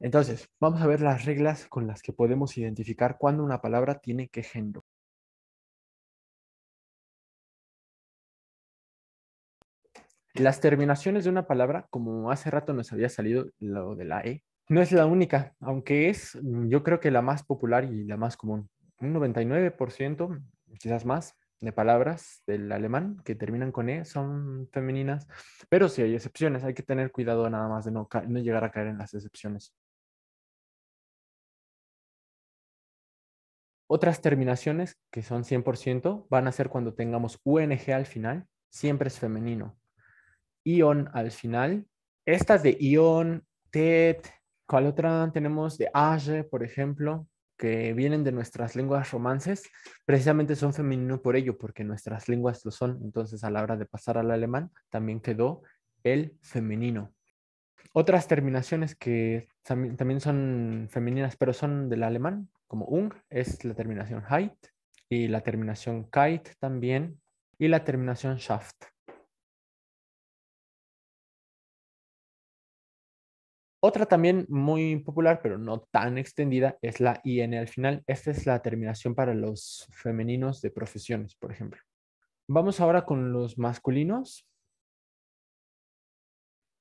Entonces, vamos a ver las reglas con las que podemos identificar cuándo una palabra tiene qué género. Las terminaciones de una palabra, como hace rato nos había salido lo de la E, no es la única, aunque es, yo creo que la más popular y la más común. Un 99%, quizás más, de palabras del alemán que terminan con E son femeninas, pero sí hay excepciones, hay que tener cuidado nada más de no llegar a caer en las excepciones. Otras terminaciones que son 100% van a ser cuando tengamos UNG al final, siempre es femenino. Ion al final. Estas de ion, tet, ¿cuál otra tenemos? De age, por ejemplo, que vienen de nuestras lenguas romances, precisamente son femenino por ello, porque nuestras lenguas lo son. Entonces, a la hora de pasar al alemán, también quedó el femenino. Otras terminaciones que también son femeninas, pero son del alemán, como ung, es la terminación heit, y la terminación kite también, y la terminación shaft. Otra también muy popular, pero no tan extendida, es la IN al final. Esta es la terminación para los femeninos de profesiones, por ejemplo. Vamos ahora con los masculinos.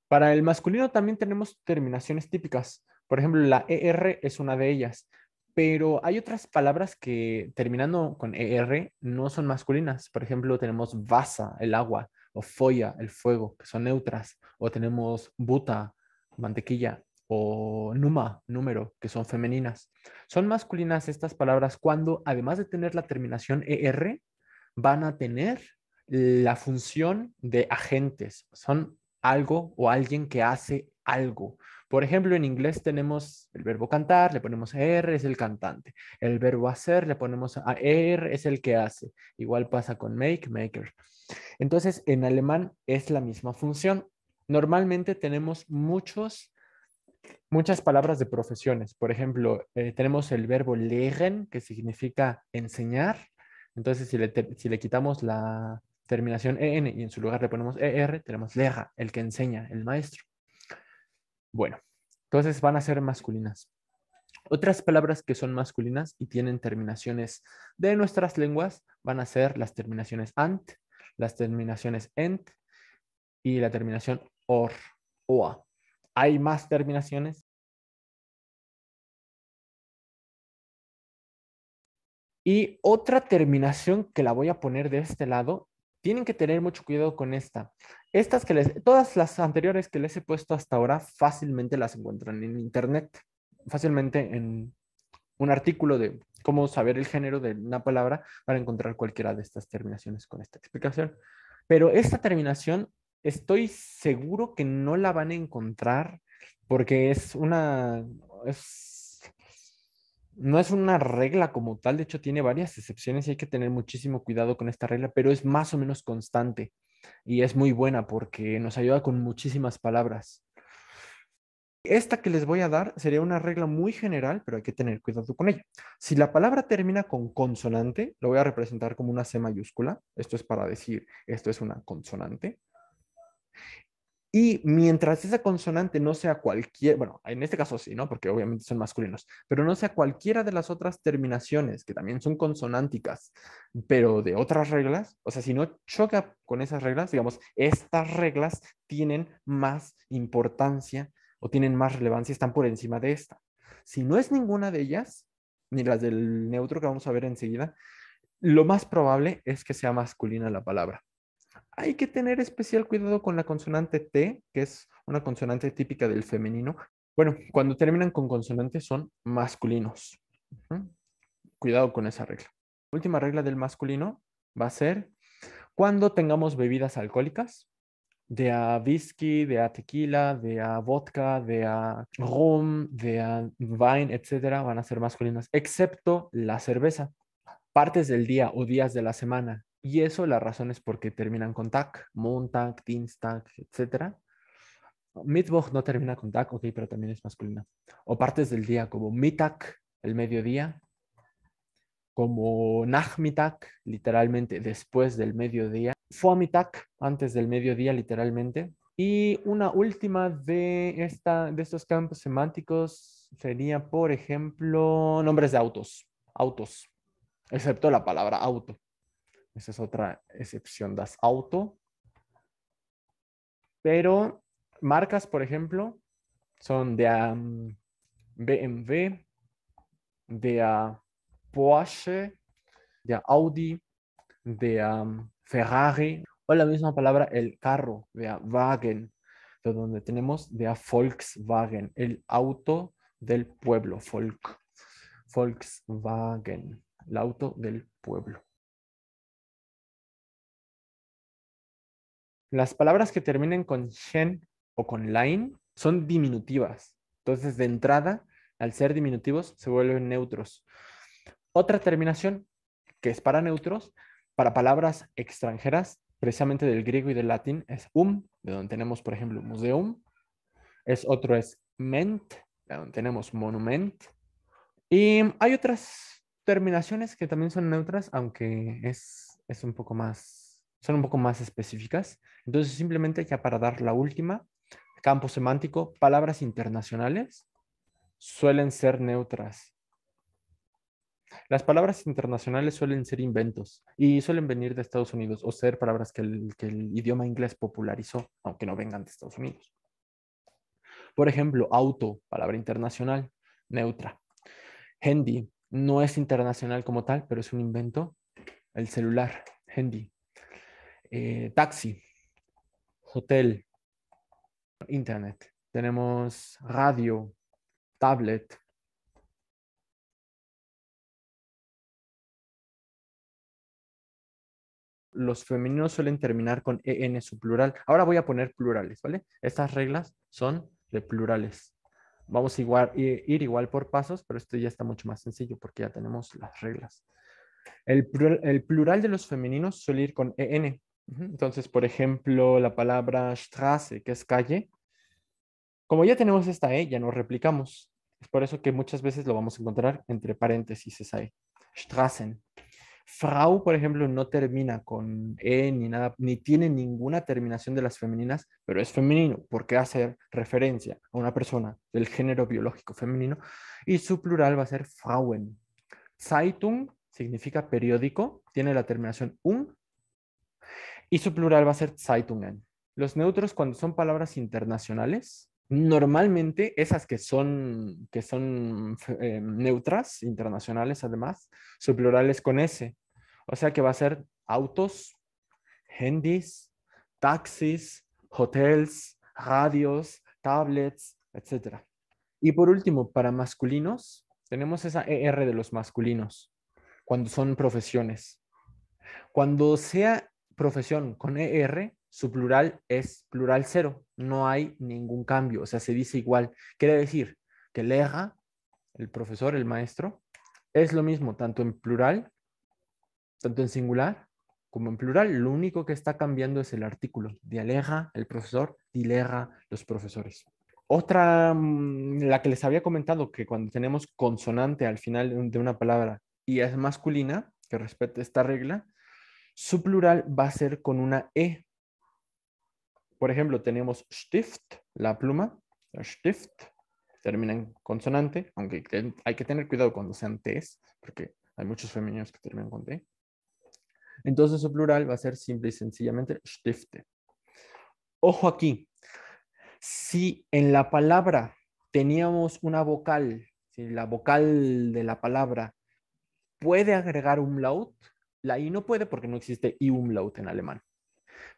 Para el masculino también tenemos terminaciones típicas. Por ejemplo, la ER es una de ellas, pero hay otras palabras que terminando con ER no son masculinas. Por ejemplo, tenemos vasa, el agua, o folla, el fuego, que son neutras. O tenemos buta, mantequilla, o numa, número, que son femeninas. Son masculinas estas palabras cuando, además de tener la terminación ER, van a tener la función de agentes. Son algo o alguien que hace algo. Por ejemplo, en inglés tenemos el verbo cantar, le ponemos er, es el cantante. El verbo hacer, le ponemos a er, es el que hace. Igual pasa con make, maker. Entonces, en alemán es la misma función. Normalmente tenemos muchas palabras de profesiones. Por ejemplo, tenemos el verbo lehren, que significa enseñar. Entonces, si le quitamos la terminación en y en su lugar le ponemos er, tenemos lehrer, el que enseña, el maestro. Bueno, entonces van a ser masculinas. Otras palabras que son masculinas y tienen terminaciones de nuestras lenguas van a ser las terminaciones ant, las terminaciones ent y la terminación or, oa. Hay más terminaciones. Y otra terminación que la voy a poner de este lado, tienen que tener mucho cuidado con esta. Todas las anteriores que les he puesto hasta ahora, fácilmente las encuentran en internet, fácilmente en un artículo de cómo saber el género de una palabra para encontrar cualquiera de estas terminaciones con esta explicación. Pero esta terminación, estoy seguro que no la van a encontrar porque no es una regla como tal, de hecho tiene varias excepciones y hay que tener muchísimo cuidado con esta regla, pero es más o menos constante y es muy buena porque nos ayuda con muchísimas palabras. Esta que les voy a dar sería una regla muy general, pero hay que tener cuidado con ella. Si la palabra termina con consonante, lo voy a representar como una C mayúscula. Esto es para decir, esto es una consonante. Y mientras esa consonante no sea cualquier, bueno, en este caso sí, ¿no? Porque obviamente son masculinos, pero no sea cualquiera de las otras terminaciones, que también son consonánticas, pero de otras reglas, o sea, si no choca con esas reglas, digamos, estas reglas tienen más importancia o tienen más relevancia, están por encima de esta. Si no es ninguna de ellas, ni las del neutro que vamos a ver enseguida, lo más probable es que sea masculina la palabra. Hay que tener especial cuidado con la consonante T, que es una consonante típica del femenino. Bueno, cuando terminan con consonante son masculinos. Ujú. Cuidado con esa regla. La última regla del masculino va a ser cuando tengamos bebidas alcohólicas, de a whisky, de a tequila, de a vodka, de a rum, de a wine, etcétera, van a ser masculinas, excepto la cerveza, partes del día o días de la semana. Y eso la razón es porque terminan con tag, Montag, Dienstag, etcétera. Mittwoch no termina con tag, ok, pero también es masculina. O partes del día como Mittag, el mediodía, como Nachmittag, literalmente después del mediodía. Vormittag, antes del mediodía, literalmente. Y una última de estos campos semánticos sería, por ejemplo, nombres de autos. Autos, excepto la palabra auto. Esa es otra excepción, das Auto. Pero marcas, por ejemplo, son de BMW, de Porsche, de Audi, de Ferrari, o la misma palabra, el carro, de Wagen, de donde tenemos de Volkswagen, el auto del pueblo, Volkswagen, el auto del pueblo. Las palabras que terminen con shen o con line son diminutivas. Entonces, de entrada, al ser diminutivos, se vuelven neutros. Otra terminación que es para neutros, para palabras extranjeras, precisamente del griego y del latín, es de donde tenemos, por ejemplo, museum. Otro es ment, de donde tenemos monument. Y hay otras terminaciones que también son neutras, aunque es un poco más, son un poco más específicas. Entonces, simplemente ya para dar la última, campo semántico, palabras internacionales suelen ser neutras. Las palabras internacionales suelen ser inventos y suelen venir de Estados Unidos o ser palabras que el idioma inglés popularizó, aunque no vengan de Estados Unidos. Por ejemplo, auto, palabra internacional, neutra. Handy, no es internacional como tal, pero es un invento. El celular, handy. Taxi, hotel, internet. Tenemos radio, tablet. Los femeninos suelen terminar con en su plural. Ahora voy a poner plurales, ¿vale? Estas reglas son de plurales. Vamos a ir igual por pasos, pero esto ya está mucho más sencillo porque ya tenemos las reglas. El plural de los femeninos suele ir con en. Entonces, por ejemplo, la palabra Straße, que es calle, como ya tenemos esta e, ya no replicamos. Es por eso que muchas veces lo vamos a encontrar entre paréntesis esa e. Straßen. Frau, por ejemplo, no termina con E ni nada, ni tiene ninguna terminación de las femeninas, pero es femenino porque hace referencia a una persona del género biológico femenino y su plural va a ser Frauen. Zeitung significa periódico, tiene la terminación un y su plural va a ser Zeitungen. Los neutros, cuando son palabras internacionales, normalmente esas que son neutras, internacionales además, su plural es con S. O sea que va a ser autos, handys, taxis, hotels, radios, tablets, etcétera. Y por último, para masculinos, tenemos esa ER de los masculinos, cuando son profesiones. Cuando sea profesión con ER, su plural es plural cero. No hay ningún cambio. O sea, se dice igual. Quiere decir que lega, el profesor, el maestro, es lo mismo tanto en plural, tanto en singular como en plural. Lo único que está cambiando es el artículo. Dialega, el profesor, dilega, los profesores. Otra, la que les había comentado, que cuando tenemos consonante al final de una palabra y es masculina, que respete esta regla, su plural va a ser con una E. Por ejemplo, tenemos Stift, la pluma. Stift termina en consonante, aunque hay que tener cuidado cuando sean T's, porque hay muchos femeninos que terminan con T. Entonces su plural va a ser simple y sencillamente Stifte. Ojo aquí, si en la palabra teníamos una vocal, si la vocal de la palabra puede agregar umlaut, la I no puede porque no existe I umlaut en alemán.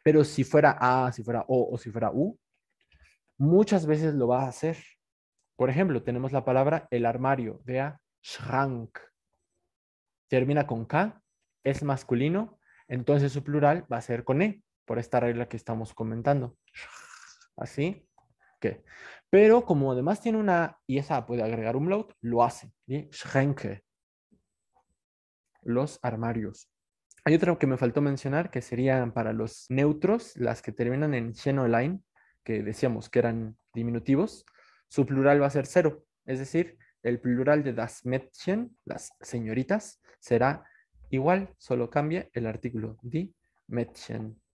Pero si fuera A, si fuera O si fuera U, muchas veces lo va a hacer. Por ejemplo, tenemos la palabra el armario, vea, Schrank. Termina con K, es masculino, entonces su plural va a ser con E, por esta regla que estamos comentando. Así que, pero como además tiene una y esa puede agregar umlaut, lo hace. ¿Sí? Schränke, los armarios. Hay otra que me faltó mencionar que serían para los neutros, las que terminan en line, que decíamos que eran diminutivos, su plural va a ser cero. Es decir, el plural de das Mädchen, las señoritas, será igual, solo cambia el artículo die Mädchen.